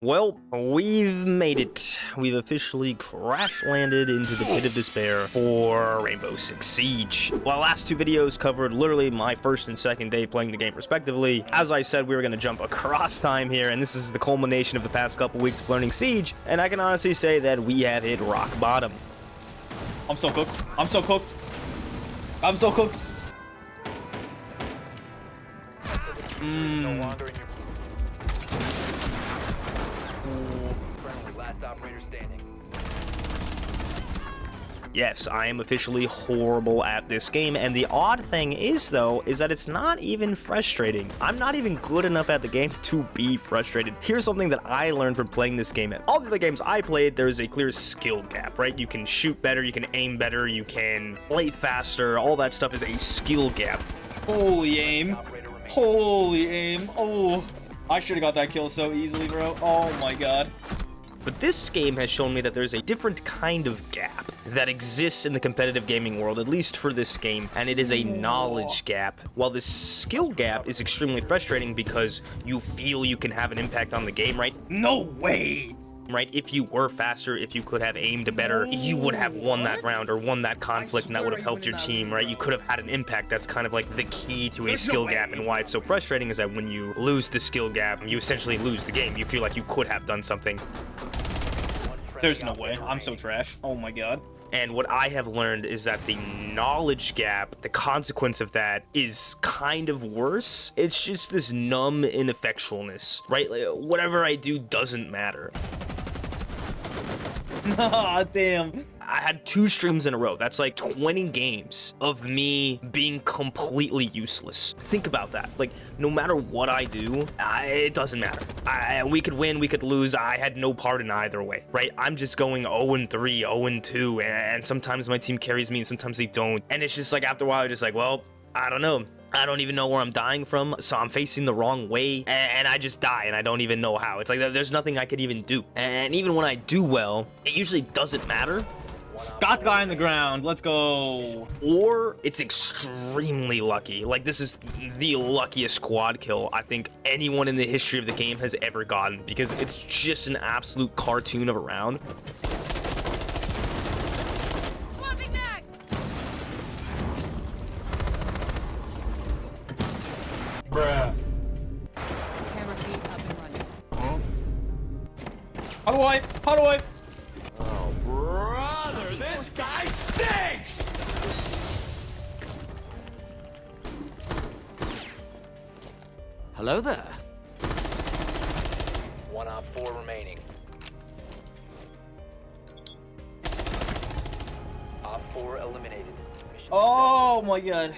Well, we've made it. We've officially crash landed into the pit of despair for Rainbow Six Siege. While the last two videos covered literally my first and second day playing the game respectively, as I said, we were going to jump across time here, and this is the culmination of the past couple weeks of learning Siege, and I can honestly say that we have hit rock bottom. I'm so cooked. I'm so cooked. I'm so cooked. No longer in your friendly, last operator standing. Yes, I am officially horrible at this game, and the odd thing is, though, is that it's not even frustrating. I'm not even good enough at the game to be frustrated. Here's something that I learned from playing this game. At all the other games I played, there's a clear skill gap, right? You can shoot better, you can aim better, you can play faster, all that stuff is a skill gap. Holy aim. Operator remaining. Holy aim. Oh, I should have got that kill so easily, bro. Oh my god. But this game has shown me that there's a different kind of gap that exists in the competitive gaming world, at least for this game, and it is a knowledge gap. While this skill gap is extremely frustrating because you feel you can have an impact on the game, right? No way! Right? If you were faster, if you could have aimed better, you would have won that round or won that conflict, and that would have helped your team, right? You could have had an impact. That's kind of like the key to a skill gap, and why it's so frustrating is that when you lose the skill gap, you essentially lose the game. You feel like you could have done something. There's no way. I'm so trash. Oh my god. And what I have learned is that the knowledge gap, the consequence of that is kind of worse. It's just this numb ineffectualness, right? Like, whatever I do doesn't matter. Ah, damn. I had 2 streams in a row. That's like 20 games of me being completely useless. Think about that. Like, no matter what I do, it doesn't matter. We could win, we could lose. I had no part in either way, right? I'm just going 0-3, 0-2, and sometimes my team carries me and sometimes they don't. And it's just like, after a while, I'm just like, well, I don't know. I don't even know where I'm dying from, so I'm facing the wrong way, and I just die, and I don't even know how. It's like, there's nothing I could even do. And even when I do well, it usually doesn't matter. Got the guy on the ground. Let's go. Or it's extremely lucky. Like, this is the luckiest quad kill I think anyone in the history of the game has ever gotten, because it's just an absolute cartoon of a round. Swapping back. Bruh. Camera feed up and running. How do I? Oh, brother, this guy stinks! Hello there. 1 op 4 remaining. Op 4 eliminated. Mission Oh my god.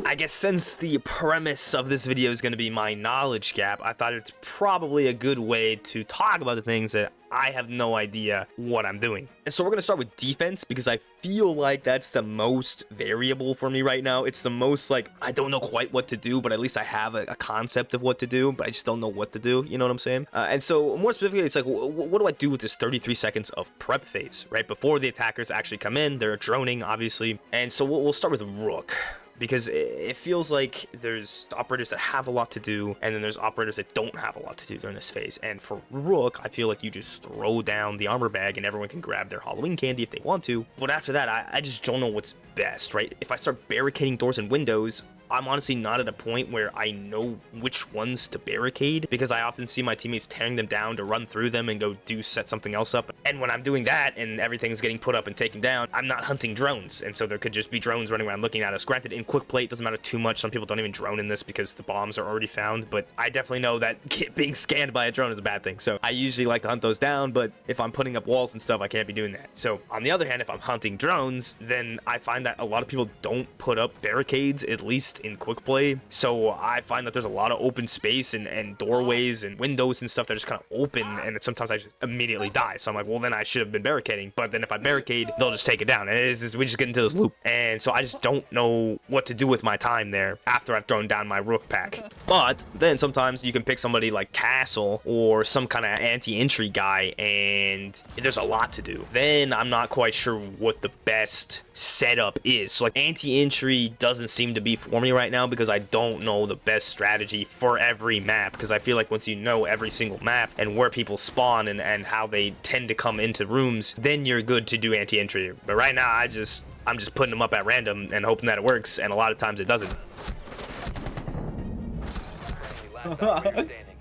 I guess since the premise of this video is going to be my knowledge gap, I thought it's probably a good way to talk about the things that I have no idea what I'm doing. And so we're going to start with defense, because I feel like that's the most variable for me right now. It's the most, like, I don't know quite what to do, but at least I have a concept of what to do, but I just don't know what to do. You know what I'm saying? And so more specifically, it's like, what do I do with this 33 seconds of prep phase, right? Before the attackers actually come in, they're droning, obviously. And so we'll start with Rook, because it feels like there's operators that have a lot to do, and then there's operators that don't have a lot to do during this phase. And for Rook, I feel like you just throw down the armor bag and everyone can grab their Halloween candy if they want to. But after that, I just don't know what's best, right? If I start barricading doors and windows, I'm honestly not at a point where I know which ones to barricade, because I often see my teammates tearing them down to run through them and go set something else up. And when I'm doing that and everything's getting put up and taken down, I'm not hunting drones, and so there could just be drones running around looking at us. Granted, in quick play, it doesn't matter too much. Some people don't even drone in this because the bombs are already found, but I definitely know that being scanned by a drone is a bad thing. So I usually like to hunt those down, but if I'm putting up walls and stuff, I can't be doing that. So on the other hand, if I'm hunting drones, then I find that a lot of people don't put up barricades, at least in quick play. So I find that there's a lot of open space and doorways and windows and stuff that are just kind of open, and sometimes I just immediately die. So I'm like, well, then I should have been barricading. But then if I barricade, they'll just take it down, and we just get into this loop. And so I just don't know what to do with my time there after I've thrown down my Rook pack. But then sometimes you can pick somebody like Castle or some kind of anti-entry guy, and there's a lot to do. Then I'm not quite sure what the best setup is. So like, anti-entry doesn't seem to be for me me right now because I don't know the best strategy for every map, because I feel like once you know every single map and where people spawn and how they tend to come into rooms, then you're good to do anti-entry. But right now I'm just putting them up at random and hoping that it works, and a lot of times it doesn't. Last operator standing.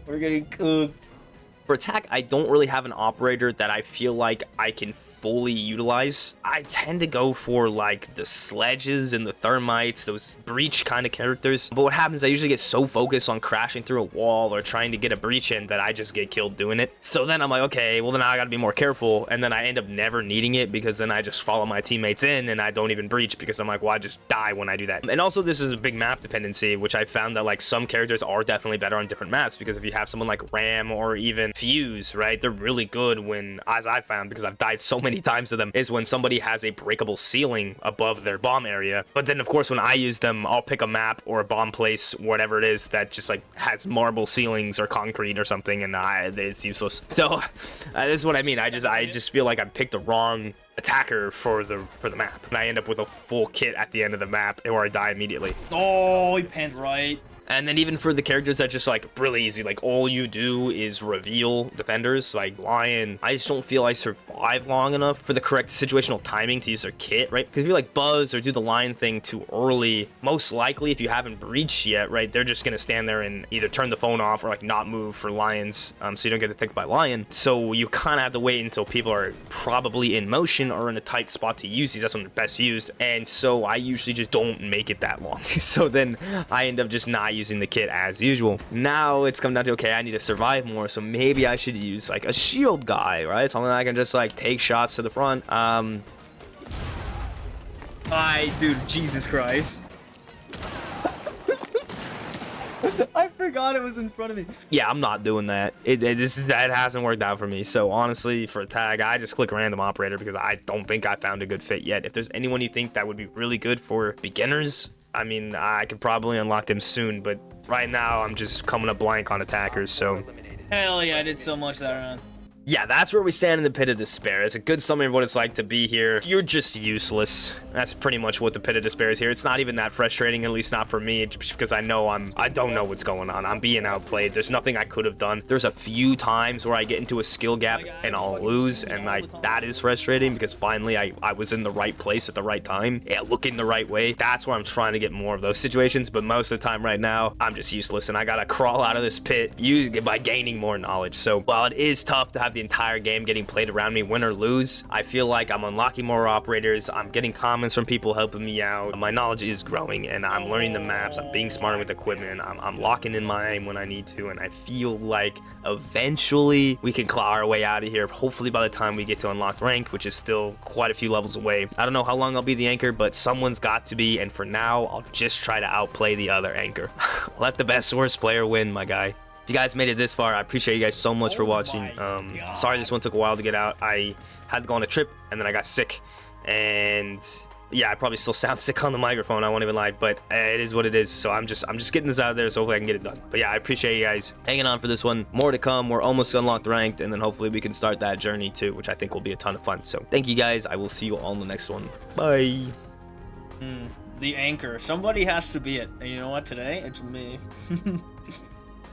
We're getting cooked. For attack, I don't really have an operator that I feel like I can fully utilize. I tend to go for like the sledges and the thermites, those breach kind of characters. But what happens, I usually get so focused on crashing through a wall or trying to get a breach in that I just get killed doing it. So then I'm like, okay, well then I gotta be more careful. And then I end up never needing it because then I just follow my teammates in and I don't even breach because I'm like, well, I just die when I do that. And also this is a big map dependency, which I found that like some characters are definitely better on different maps, because if you have someone like Ram or even Fuse, right, they're really good when, as I found, because I've died so many times to them, is when somebody has a breakable ceiling above their bomb area. But then of course when I use them, I'll pick a map or a bomb place, whatever it is, that just like has marble ceilings or concrete or something, and it's useless. So this is what I mean. I just feel like I picked the wrong attacker for the map, and I end up with a full kit at the end of the map or I die immediately. Oh, he panned right. And then even for the characters that just like really easy, like all you do is reveal defenders, like Lion, I just don't feel I survive long enough for the correct situational timing to use their kit, right? Because if you like buzz or do the Lion thing too early, most likely if you haven't breached yet, right, they're just gonna stand there and either turn the phone off or like not move for Lions, so you don't get detected by Lion. So you kind of have to wait until people are probably in motion or in a tight spot to use these. That's when they're best used. And so I usually just don't make it that long. So then I end up just not using the kit as usual. Now it's come down to, okay, I need to survive more, so maybe I should use like a shield guy, right? Something that I can just like take shots to the front. Dude, Jesus Christ. I forgot it was in front of me. Yeah, I'm not doing that. That hasn't worked out for me. So honestly, for a tag, I just click random operator because I don't think I found a good fit yet. If there's anyone you think that would be really good for beginners, I mean, I could probably unlock them soon, but right now I'm just coming up blank on attackers, so. Hell yeah, I did so much that round. Yeah, that's where we stand in the Pit of Despair. It's a good summary of what it's like to be here. You're just useless. That's pretty much what the Pit of Despair is here. It's not even that frustrating, at least not for me, just because I know I don't know what's going on. I'm being outplayed. There's nothing I could have done. There's a few times where I get into a skill gap and I'll lose, and like that is frustrating because finally I was in the right place at the right time, yeah, looking the right way. That's where I'm trying to get more of those situations, but most of the time right now, I'm just useless, and I gotta crawl out of this pit by gaining more knowledge. So while it is tough to have the entire game getting played around me, win or lose, I feel like I'm unlocking more operators. I'm getting comments from people helping me out. My knowledge is growing and I'm learning the maps. I'm being smarter with equipment. I'm locking in my aim when I need to, and I feel like eventually we can claw our way out of here. Hopefully by the time we get to unlocked rank, which is still quite a few levels away. I don't know how long I'll be the anchor, but someone's got to be, and for now I'll just try to outplay the other anchor. Let the best worst player win, my guy. If you guys made it this far, I appreciate you guys so much for watching. Sorry this one took a while to get out. I had to go on a trip and then I got sick, and yeah, I probably still sound sick on the microphone, I won't even lie, but it is what it is. So I'm just getting this out of there, so hopefully I can get it done. But yeah, I appreciate you guys hanging on for this one. More to come. We're almost unlocked ranked, and then hopefully we can start that journey too, which I think will be a ton of fun. So thank you guys. I will see you all in the next one. Bye. The anchor. Somebody has to be it. And you know what? Today, it's me.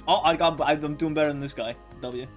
Oh, I'm doing better than this guy. W.